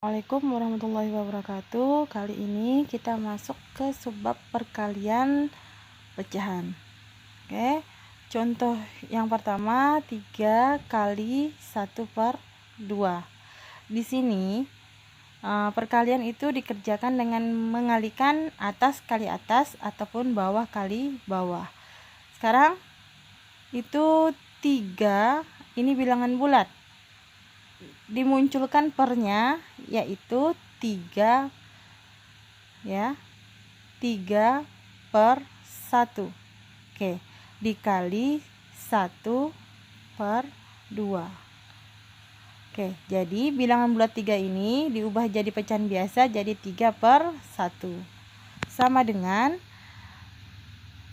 Assalamualaikum warahmatullahi wabarakatuh. Kali ini kita masuk ke subbab perkalian pecahan. Oke, contoh yang pertama 3 kali 1/2. Di sini perkalian itu dikerjakan dengan mengalikan atas kali atas ataupun bawah kali bawah. Sekarang itu 3, ini bilangan bulat, dimunculkan pernya yaitu 3 ya, 3/1. Oke, dikali 1/2. Oke, jadi bilangan bulat 3 ini diubah jadi pecahan biasa jadi 3/1, sama dengan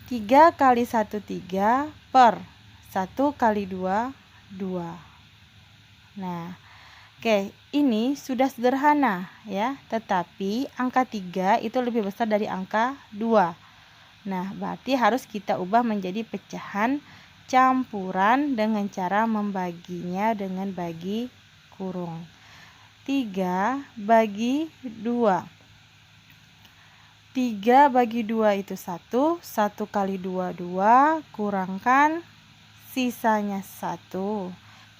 3 kali 1 3 per 1 kali 2 2. Nah, oke, ini sudah sederhana ya, tetapi angka 3 itu lebih besar dari angka 2. Nah, berarti harus kita ubah menjadi pecahan campuran dengan cara membaginya dengan bagi kurung. 3 bagi 2. 3 bagi 2 itu 1, 1 kali 2 2, kurangkan sisanya 1.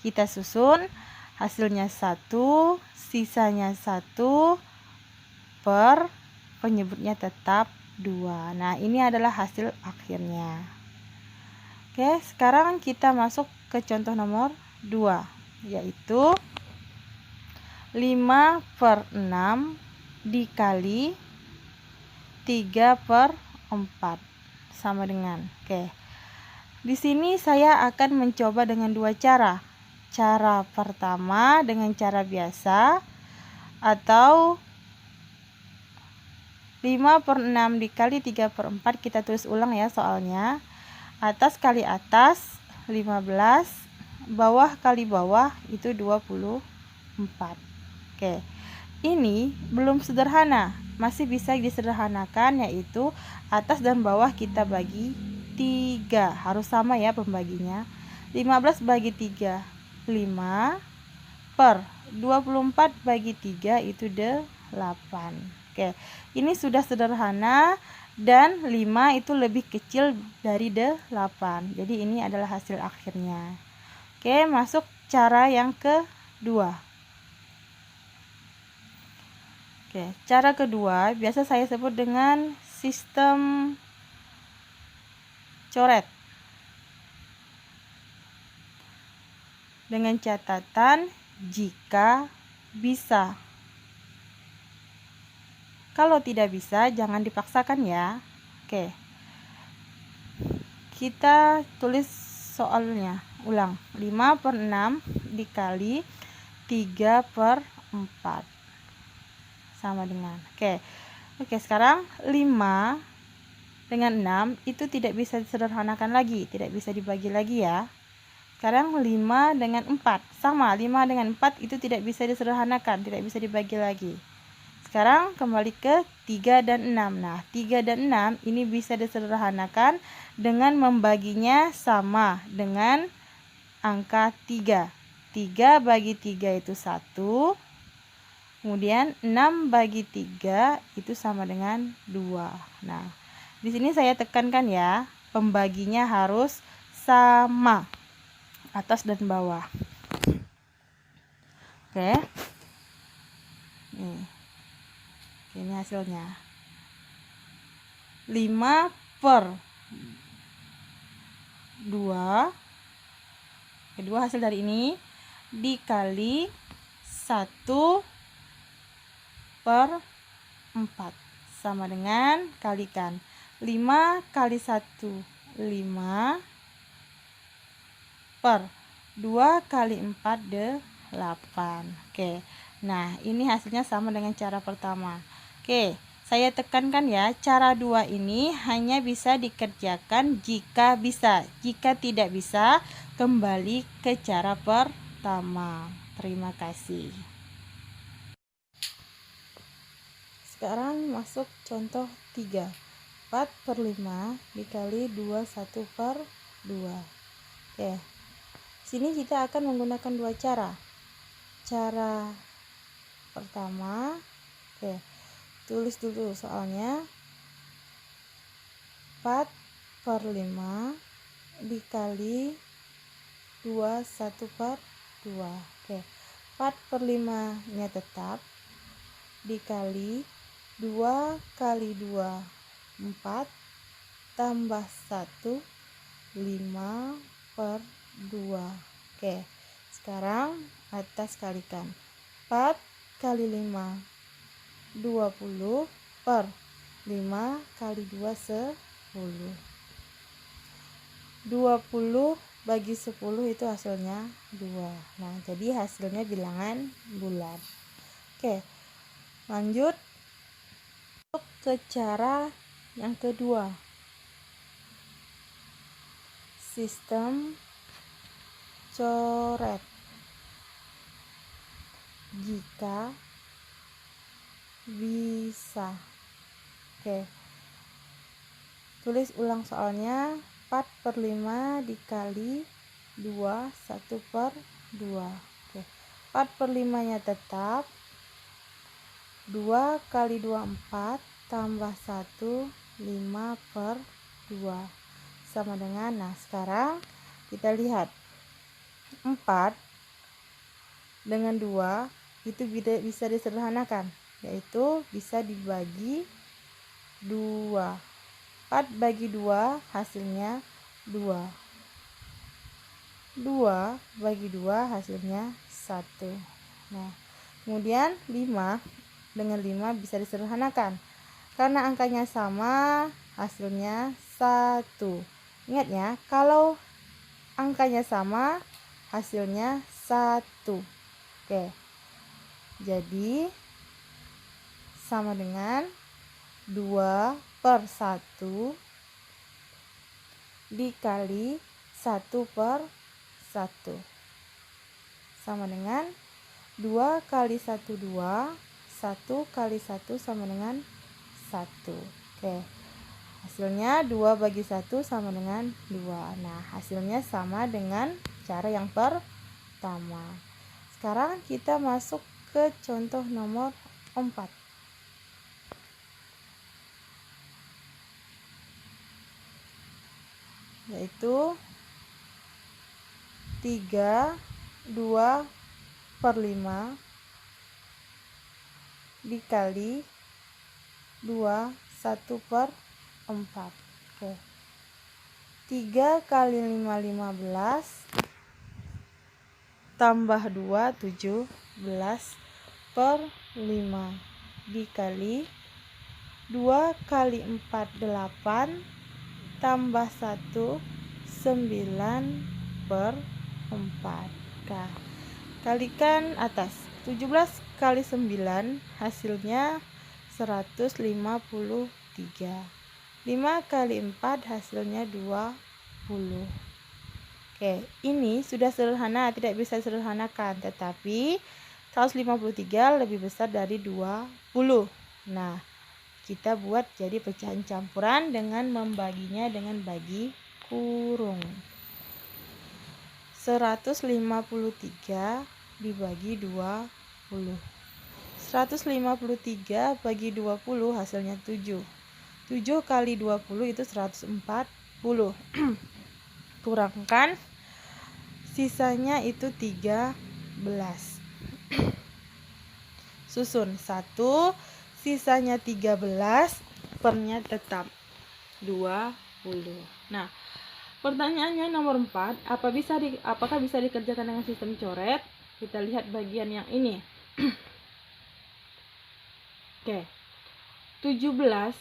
Kita susun, hasilnya 1, sisanya 1, per penyebutnya tetap 2. Nah, ini adalah hasil akhirnya. Oke, sekarang kita masuk ke contoh nomor 2, yaitu 5/6 dikali 3/4 sama dengan. Oke. Di sini saya akan mencoba dengan dua cara. Cara pertama dengan cara biasa, atau 5/6 dikali 3/4, kita tulis ulang ya soalnya. Atas kali atas 15, bawah kali bawah itu 24. Oke. Ini belum sederhana, masih bisa disederhanakan, yaitu atas dan bawah kita bagi 3. Harus sama ya pembaginya. 15 bagi 3 5, per 24 bagi 3 itu 8. Oke, ini sudah sederhana dan 5 itu lebih kecil dari 8. Jadi ini adalah hasil akhirnya. Oke, masuk cara yang kedua. Oke, cara kedua biasa saya sebut dengan sistem coret. Dengan catatan jika bisa. Kalau tidak bisa jangan dipaksakan ya. Oke. Kita tulis soalnya. Ulang. 5/6 dikali 3/4 sama dengan. Oke, sekarang 5 dengan 6 itu tidak bisa disederhanakan lagi, tidak bisa dibagi lagi ya. Sekarang 5 dengan 4 sama, 5 dengan 4 itu tidak bisa disederhanakan, tidak bisa dibagi lagi. Sekarang kembali ke 3 dan 6. Nah, 3 dan 6 ini bisa disederhanakan dengan membaginya sama dengan angka 3. 3 bagi 3 itu 1. Kemudian 6 bagi 3 itu sama dengan 2. Nah, di sini saya tekankan ya, pembaginya harus sama, atas dan bawah. Oke. Ini hasilnya. 5/2. Kedua hasil dari ini dikali 1/4 sama dengan kalikan 5 kali 1 5, per 2 kali 4 8. Oke. Nah, ini hasilnya sama dengan cara pertama. Oke, saya tekankan ya, cara 2 ini hanya bisa dikerjakan jika bisa. Jika tidak bisa, kembali ke cara pertama. Terima kasih. Sekarang masuk contoh 3. 4/5 dikali 21/2. Oke. Sini kita akan menggunakan dua cara. Cara pertama. Oke, tulis dulu soalnya. 4/5 dikali 2, 1/2. Oke, 4/5 nya tetap dikali 2 kali 2 4 tambah 1 5/2. Oke, sekarang atas kalikan. 4 kali 5 20 per 5 kali 2 10. 20 bagi 10 itu hasilnya 2. Nah, jadi hasilnya bilangan bulat. Oke, lanjut ke cara yang kedua. Sistem coret. Jika bisa. Oke, tulis ulang soalnya. 4/5 dikali 2, 1/2. Oke, 4/5 nya tetap. 2 kali 2 4 tambah 1 5/2 sama dengan. Nah, sekarang kita lihat 4 dengan 2 itu bisa disederhanakan, yaitu bisa dibagi 2. 4 bagi 2 hasilnya 2. 2 bagi 2 hasilnya 1. Nah, kemudian 5 dengan 5 bisa disederhanakan. Karena angkanya sama, hasilnya 1. Ingat ya, kalau angkanya sama, hasilnya 1. Oke, jadi sama dengan 2/1 dikali 1/1 sama dengan 2 kali 1 2, 1 kali 1 sama dengan 1. Oke, hasilnya 2 bagi 1 sama dengan 2. Nah, hasilnya sama dengan cara yang pertama. Sekarang kita masuk ke contoh nomor 4. Yaitu 32/5 dikali 2, 1/4. Oke, 3 kali 5 15 tambah 2 17/5 dikali 2 kali 4 8 tambah 1 9/4. Nah, kalikan atas. 17 kali 9 hasilnya 153. 5 kali 4 hasilnya 20. Oke, ini sudah sederhana, tidak bisa disederhanakan, tetapi 153 lebih besar dari 20. Nah, kita buat jadi pecahan campuran dengan membaginya dengan bagi kurung. 153 dibagi 20. 153 bagi 20 hasilnya 7. 7 kali 20 itu 140. Kurangkan sisanya itu 13. Susun 1, sisanya 13, pernya tetap 20. Nah, pertanyaannya nomor 4, apakah bisa dikerjakan dengan sistem coret? Kita lihat bagian yang ini. Oke, 17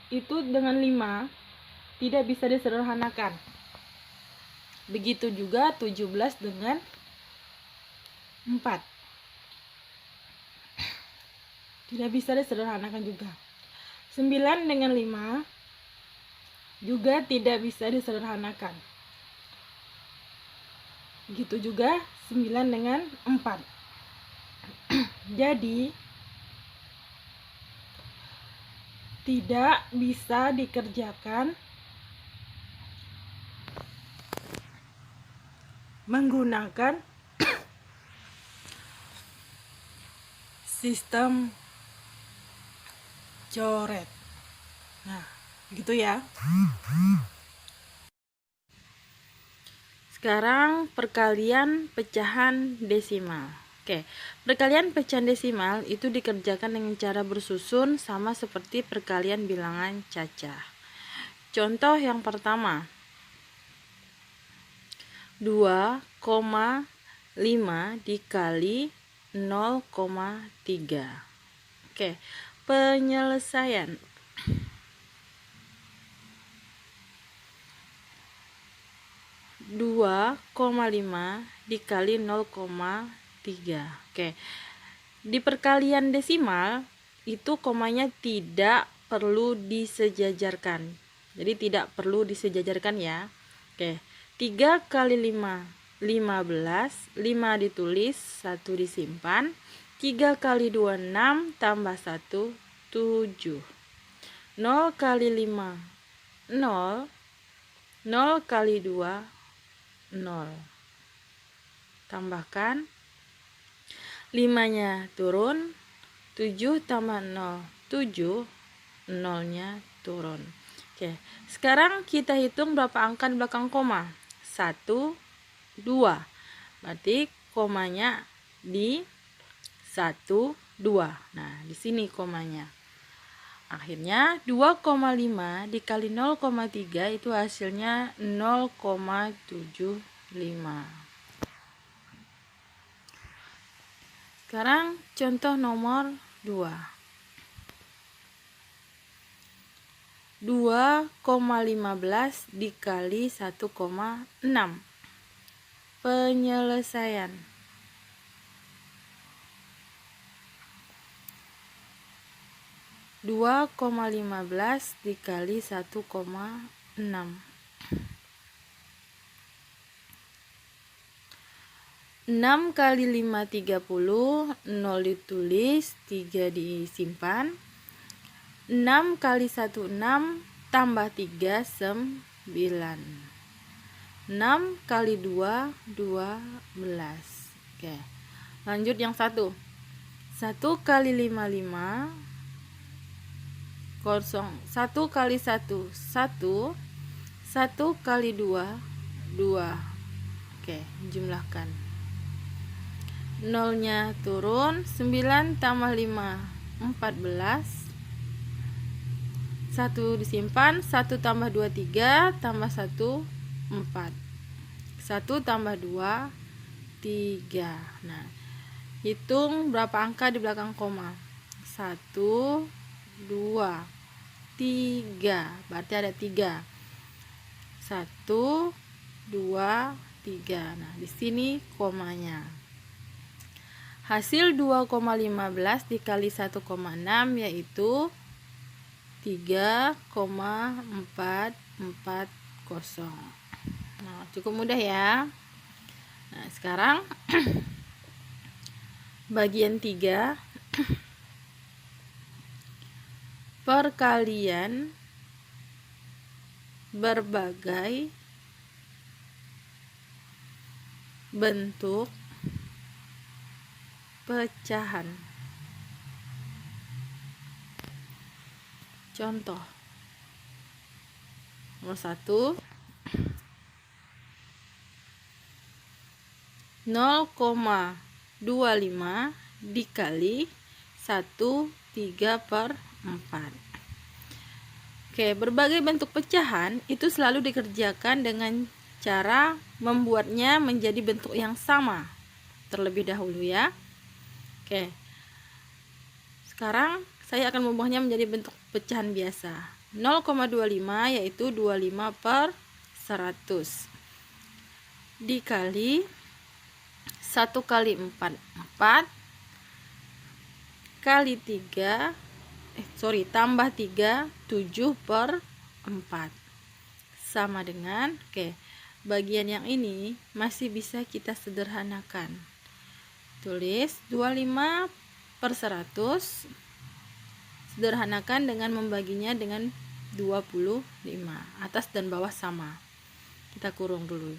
itu dengan 5 tidak bisa disederhanakan. Begitu juga 17 dengan 4 tidak bisa disederhanakan juga. 9 dengan 5 juga tidak bisa disederhanakan. Begitu juga 9 dengan 4. Jadi tidak bisa dikerjakan menggunakan sistem coret. Nah, gitu ya. Sekarang perkalian pecahan desimal. Oke, perkalian pecahan desimal itu dikerjakan dengan cara bersusun sama seperti perkalian bilangan cacah. Contoh yang pertama, 2,5 dikali 0,3. Oke, penyelesaian. 2,5 dikali 0,3. Oke. Di perkalian desimal itu komanya tidak perlu disejajarkan. Jadi tidak perlu disejajarkan ya. Oke. 3 kali 5 15, 5 ditulis, 1 disimpan. 3 kali 2 6 tambah 1 7. 0 kali 5 0. 0 kali 2 0. Tambahkan 5-nya turun, 7 tambah 0 7, 0-nya turun. Oke, sekarang kita hitung berapa angka di belakang koma. 1 2. Berarti komanya di 1 2. Nah, di sini komanya. Akhirnya 2,5 dikali 0,3 itu hasilnya 0,75. Sekarang contoh nomor 2. 2,15 dikali 1,6. Penyelesaian. 2,15 dikali 1,6. 6 kali 5 30, 0 ditulis, 3 disimpan. 6 kali 1 6 tambah 3 9. 6 kali 2 12. Oke. Lanjut yang 1. 1 kali 5 5. 1 kali 1 1. 1 kali 2 2. Oke, jumlahkan. 0-nya turun, 9 tambah 5 14. 1 disimpan, 1 tambah 2 3, tambah 1 4. 1 tambah 2 3. Nah, hitung berapa angka di belakang koma. 1 2 3. Berarti ada 3. 1 2 3. Nah, di sini komanya. Hasil 2,15 dikali 1,6 yaitu 3,440. Nah, cukup mudah ya. Nah, sekarang bagian 3. Perkalian berbagai bentuk pecahan. Contoh nomor 1, 0,25 dikali 1/3/4. Oke, berbagai bentuk pecahan itu selalu dikerjakan dengan cara membuatnya menjadi bentuk yang sama terlebih dahulu ya. Oke. Sekarang saya akan membuatnya menjadi bentuk pecahan biasa. 0,25 yaitu 25/100 dikali 1 kali 4 4 kali 3 tambah 3 7/4 sama dengan bagian yang ini masih bisa kita sederhanakan. Tulis 25/100, sederhanakan dengan membaginya dengan 25. Atas dan bawah sama. Kita kurung dulu.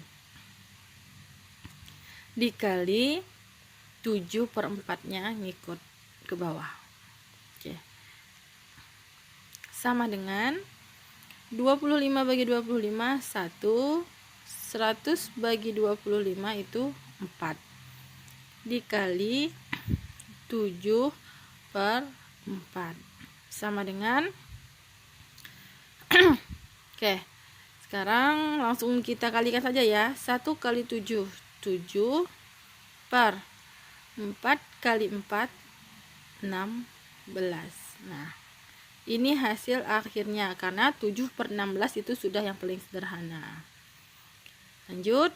Dikali 7/4-nya ngikut ke bawah. Oke. Sama dengan 25 bagi 25 1, 100 bagi 25 itu 4 dikali 7 per 4 sama dengan oke, sekarang langsung kita kalikan saja ya. 1 kali 7 7 per 4 kali 4 16. Nah, ini hasil akhirnya karena 7 per 16 itu sudah yang paling sederhana. Lanjut.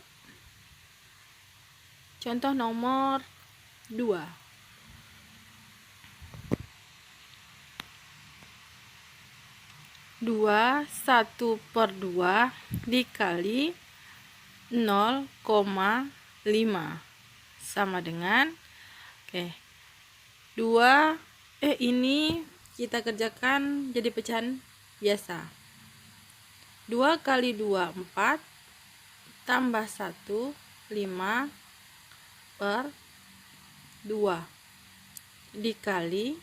Contoh nomor 2. 2 1 per 2 dikali 0,5 sama dengan 2 ini kita kerjakan jadi pecahan biasa. 2 kali 2 4 tambah 1 5 per 2 dikali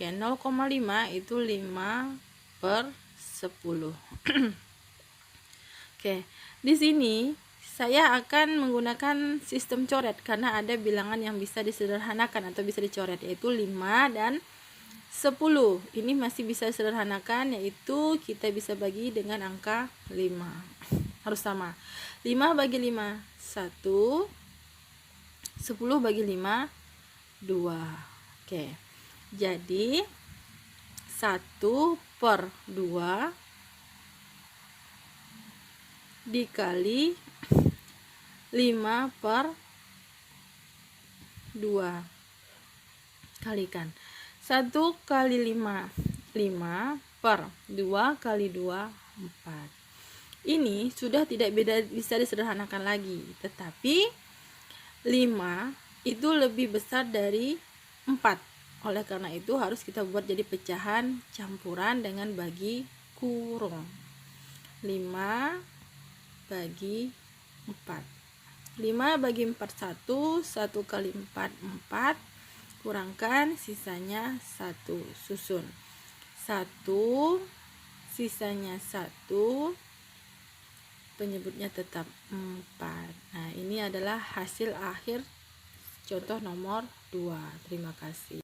0,5 itu 5 per 10. Oke, di sini saya akan menggunakan sistem coret karena ada bilangan yang bisa disederhanakan atau bisa dicoret, yaitu 5 dan 10. Ini masih bisa disederhanakan, yaitu kita bisa bagi dengan angka 5. Harus sama. 5 bagi 5 1, 10 bagi 5 2. Oke. Jadi 1 per 2 dikali 5 per 2 kalikan 1 kali 5 5 per 2 kali 2 4. Ini sudah tidak bisa disederhanakan lagi, tetapi 5 itu lebih besar dari 4. Oleh karena itu harus kita buat jadi pecahan campuran dengan bagi kurung. 5 bagi 4. 5 bagi 4 1, 1 kali 4 4, kurangkan sisanya 1, susun 1, sisanya 1, penyebutnya tetap 4. Nah, ini adalah hasil akhir contoh nomor 2. Terima kasih.